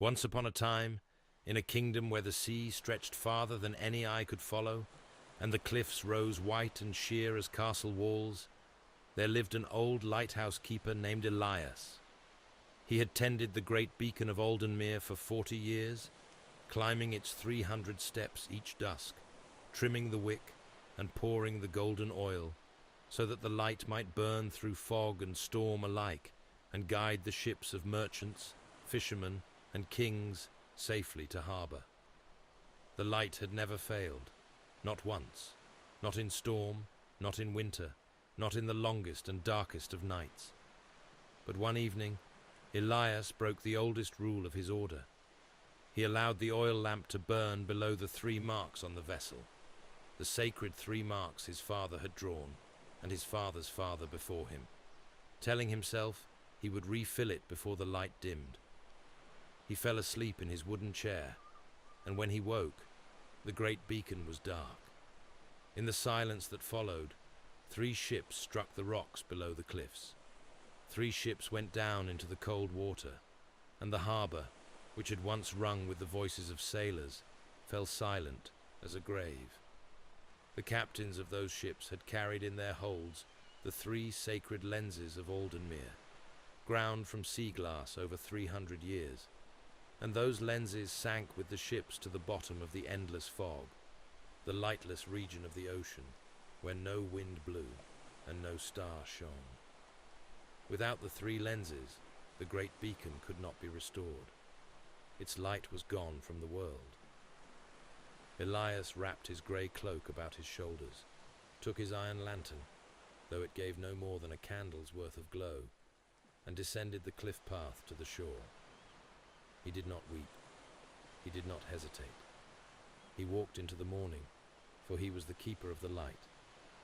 Once upon a time, in a kingdom where the sea stretched farther than any eye could follow, and the cliffs rose white and sheer as castle walls, there lived an old lighthouse keeper named Elias. He had tended the Great Beacon of Aldenmere for 40 years, climbing its 300 steps each dusk, trimming the wick and pouring the golden oil, so that the light might burn through fog and storm alike and guide the ships of merchants, fishermen, and kings safely to harbour. The light had never failed, not once, not in storm, not in winter, not in the longest and darkest of nights. But one evening, Elias broke the oldest rule of his order. He allowed the oil lamp to burn below the 3 marks on the vessel, the sacred 3 marks his father had drawn, and his father's father before him, telling himself he would refill it before the light dimmed. He fell asleep in his wooden chair, and when he woke, the great beacon was dark. In the silence that followed, 3 ships struck the rocks below the cliffs. 3 ships went down into the cold water, and the harbour, which had once rung with the voices of sailors, fell silent as a grave. The captains of those ships had carried in their holds the 3 sacred lenses of Aldenmere, ground from sea glass over 300 years, and those lenses sank with the ships to the bottom of the endless fog, the lightless region of the ocean, where no wind blew and no star shone. Without the 3 lenses, the great beacon could not be restored. Its light was gone from the world. Elias wrapped his grey cloak about his shoulders, took his iron lantern, though it gave no more than a candle's worth of glow, and descended the cliff path to the shore. He did not weep. He did not hesitate. He walked into the morning, for he was the keeper of the light,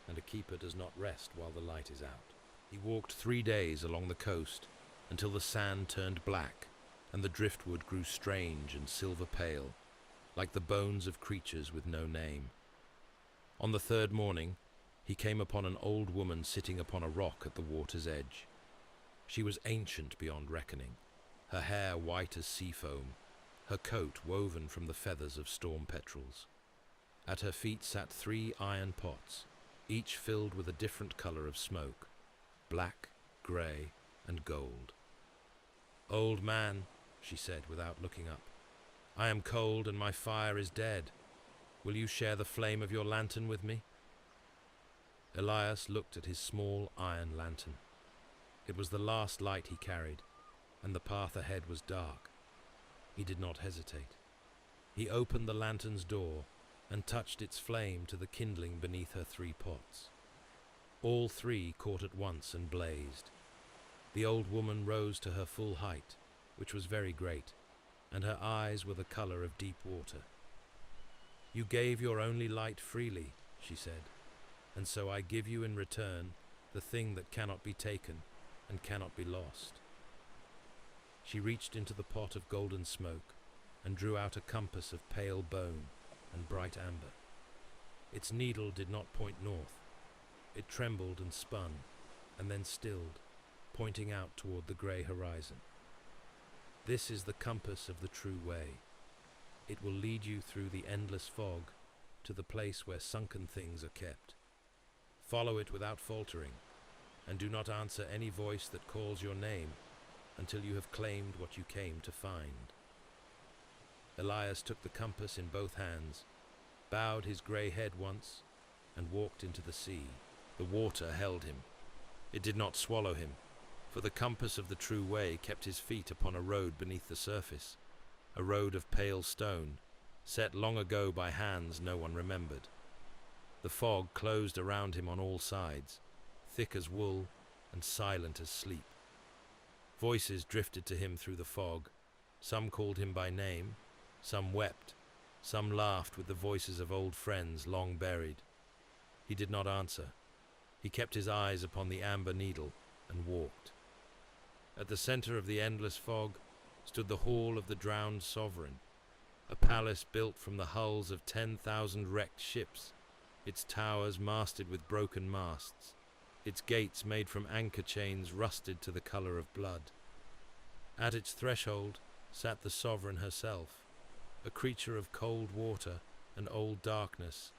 and a keeper does not rest while the light is out. He walked 3 days along the coast until the sand turned black and the driftwood grew strange and silver pale, like the bones of creatures with no name. On the 3rd morning, he came upon an old woman sitting upon a rock at the water's edge. She was ancient beyond reckoning, her hair white as sea foam, her coat woven from the feathers of storm petrels. At her feet sat 3 iron pots, each filled with a different colour of smoke, black, grey, and gold. "Old man," she said without looking up, "I am cold and my fire is dead. Will you share the flame of your lantern with me?" Elias looked at his small iron lantern. It was the last light he carried, and the path ahead was dark. He did not hesitate. He opened the lantern's door and touched its flame to the kindling beneath her 3 pots. All 3 caught at once and blazed. The old woman rose to her full height, which was very great, and her eyes were the colour of deep water. "You gave your only light freely," she said, "and so I give you in return the thing that cannot be taken and cannot be lost." She reached into the pot of golden smoke and drew out a compass of pale bone and bright amber. Its needle did not point north. It trembled and spun, and then stilled, pointing out toward the grey horizon. "This is the compass of the true way. It will lead you through the endless fog to the place where sunken things are kept. Follow it without faltering, and do not answer any voice that calls your name until you have claimed what you came to find." Elias took the compass in both hands, bowed his grey head once, and walked into the sea. The water held him. It did not swallow him, for the compass of the true way kept his feet upon a road beneath the surface, a road of pale stone, set long ago by hands no one remembered. The fog closed around him on all sides, thick as wool and silent as sleep. Voices drifted to him through the fog. Some called him by name, some wept, some laughed with the voices of old friends long buried. He did not answer. He kept his eyes upon the amber needle and walked. At the centre of the endless fog stood the hall of the drowned sovereign, a palace built from the hulls of 10,000 wrecked ships, its towers masted with broken masts, its gates made from anchor chains rusted to the colour of blood. At its threshold sat the sovereign herself, a creature of cold water and old darkness,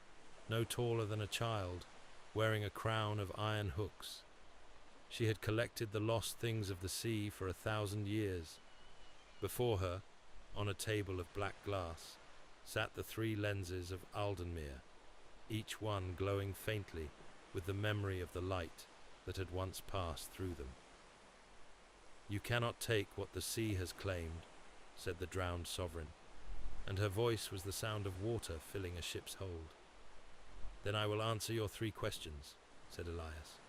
no taller than a child, wearing a crown of iron hooks. She had collected the lost things of the sea for 1,000 years. Before her, on a table of black glass, sat the 3 lenses of Aldenmere, each one glowing faintly with the memory of the light that had once passed through them. "You cannot take what the sea has claimed," said the drowned sovereign, and her voice was the sound of water filling a ship's hold. "Then I will answer your 3 questions," said Elias,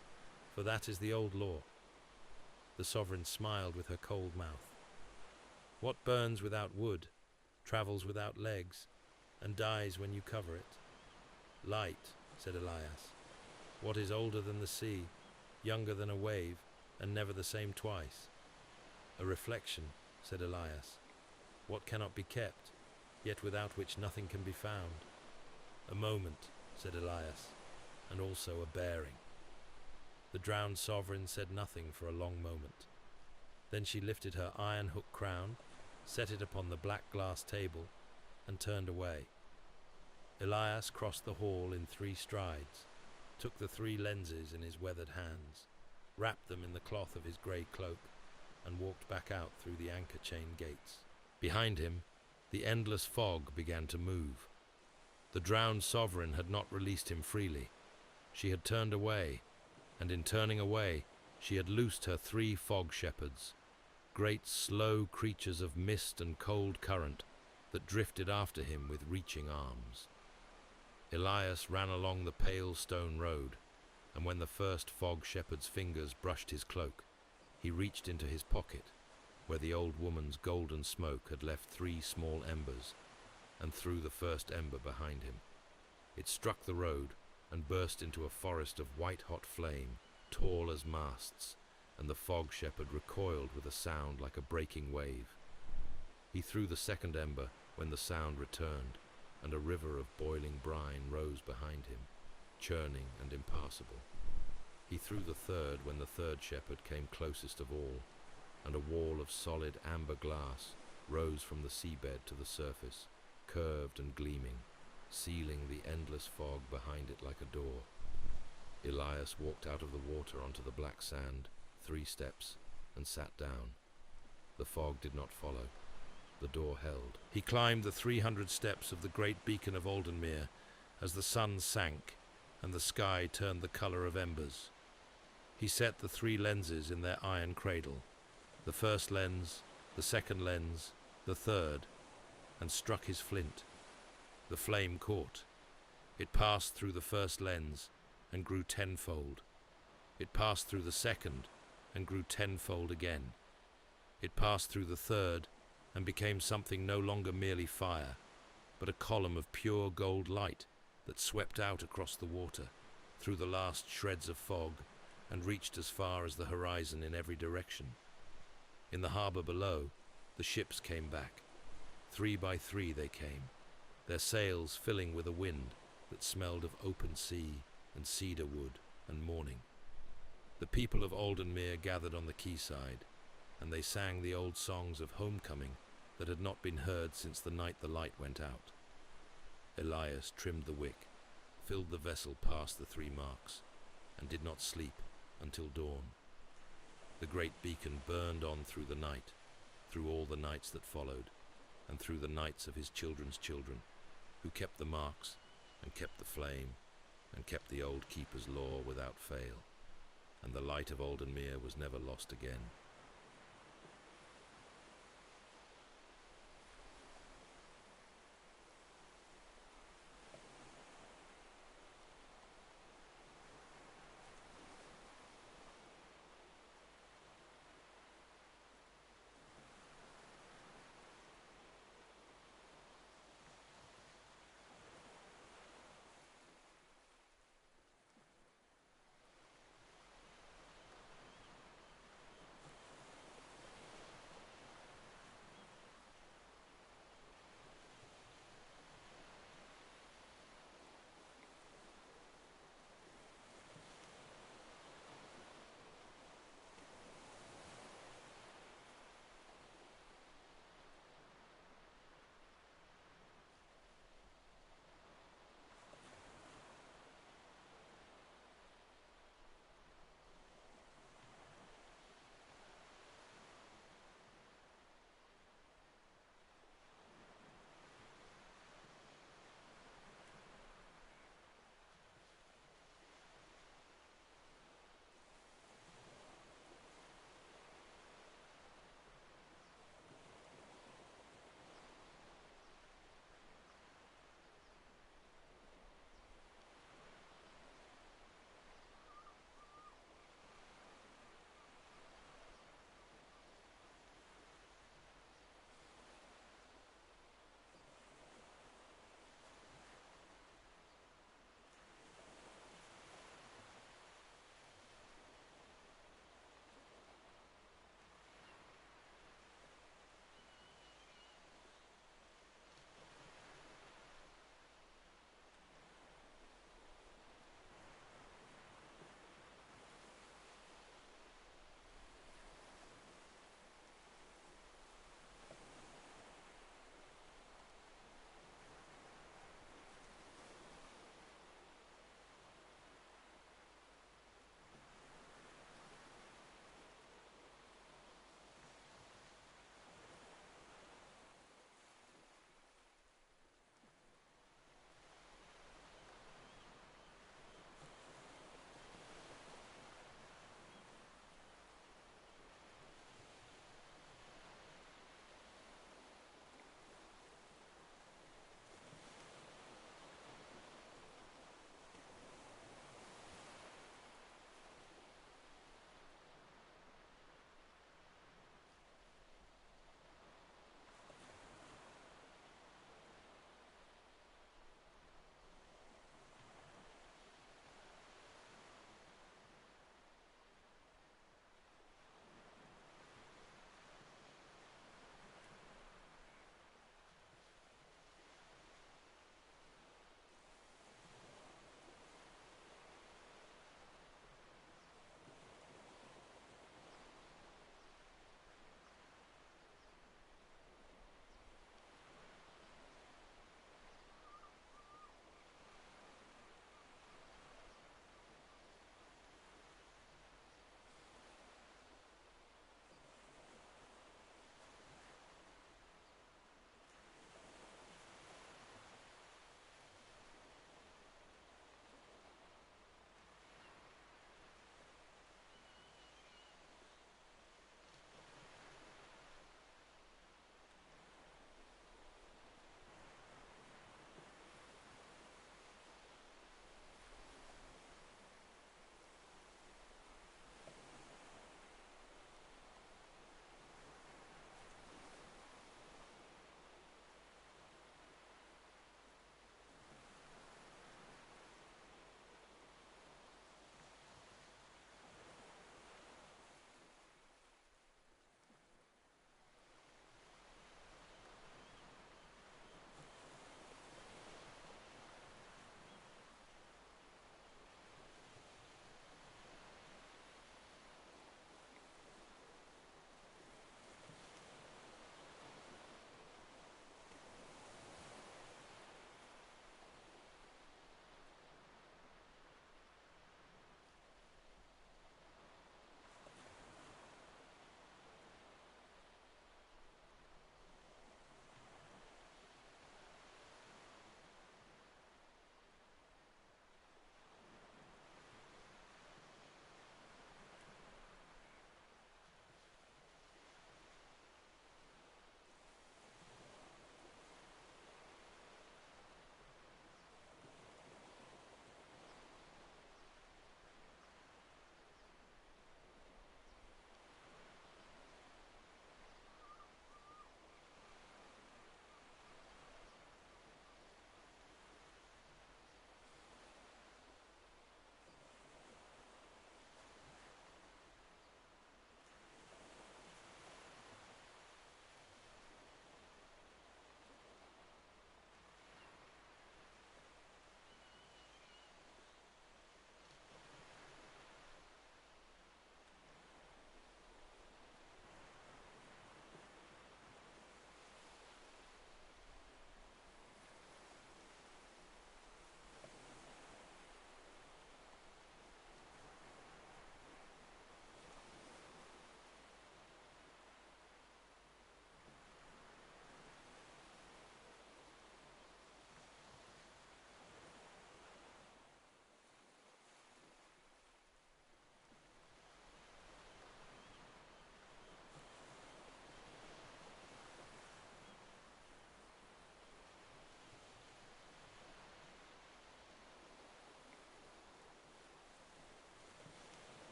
"for that is the old law." The sovereign smiled with her cold mouth. "What burns without wood, travels without legs, and dies when you cover it?" "Light," said Elias. "What is older than the sea, younger than a wave, and never the same twice?" "A reflection," said Elias. "What cannot be kept, yet without which nothing can be found?" "A moment," said Elias, "and also a bearing." The drowned sovereign said nothing for a long moment. Then she lifted her iron hook crown, set it upon the black glass table, and turned away. Elias crossed the hall in 3 strides, took the 3 lenses in his weathered hands, wrapped them in the cloth of his grey cloak, and walked back out through the anchor chain gates. Behind him, the endless fog began to move. The drowned sovereign had not released him freely. She had turned away, and in turning away, she had loosed her 3 fog shepherds, great slow creatures of mist and cold current that drifted after him with reaching arms. Elias ran along the pale stone road, and when the first fog shepherd's fingers brushed his cloak, he reached into his pocket, where the old woman's golden smoke had left 3 small embers, and threw the first ember behind him. It struck the road and burst into a forest of white-hot flame, tall as masts, and the fog shepherd recoiled with a sound like a breaking wave. He threw the second ember when the sound returned, and a river of boiling brine rose behind him, churning and impassable. He threw the third when the third shepherd came closest of all, and a wall of solid amber glass rose from the seabed to the surface, curved and gleaming, sealing the endless fog behind it like a door. Elias walked out of the water onto the black sand, 3 steps, and sat down. The fog did not follow. The door held. He climbed the 300 steps of the Great Beacon of Aldenmere as the sun sank and the sky turned the colour of embers. He set the 3 lenses in their iron cradle, the first lens, the second lens, the third, and struck his flint. The flame caught. It passed through the first lens and grew 10-fold. It passed through the second and grew 10-fold again. It passed through the third and became something no longer merely fire, but a column of pure gold light that swept out across the water, through the last shreds of fog, and reached as far as the horizon in every direction. In the harbour below, the ships came back. 3 by 3 they came, their sails filling with a wind that smelled of open sea and cedar wood and morning. The people of Aldenmere gathered on the quayside, and they sang the old songs of homecoming that had not been heard since the night the light went out. Elias trimmed the wick, filled the vessel past the 3 marks, and did not sleep until dawn. The great beacon burned on through the night, through all the nights that followed, and through the nights of his children's children, who kept the marks, and kept the flame, and kept the old keeper's law without fail, and the light of Aldenmere was never lost again.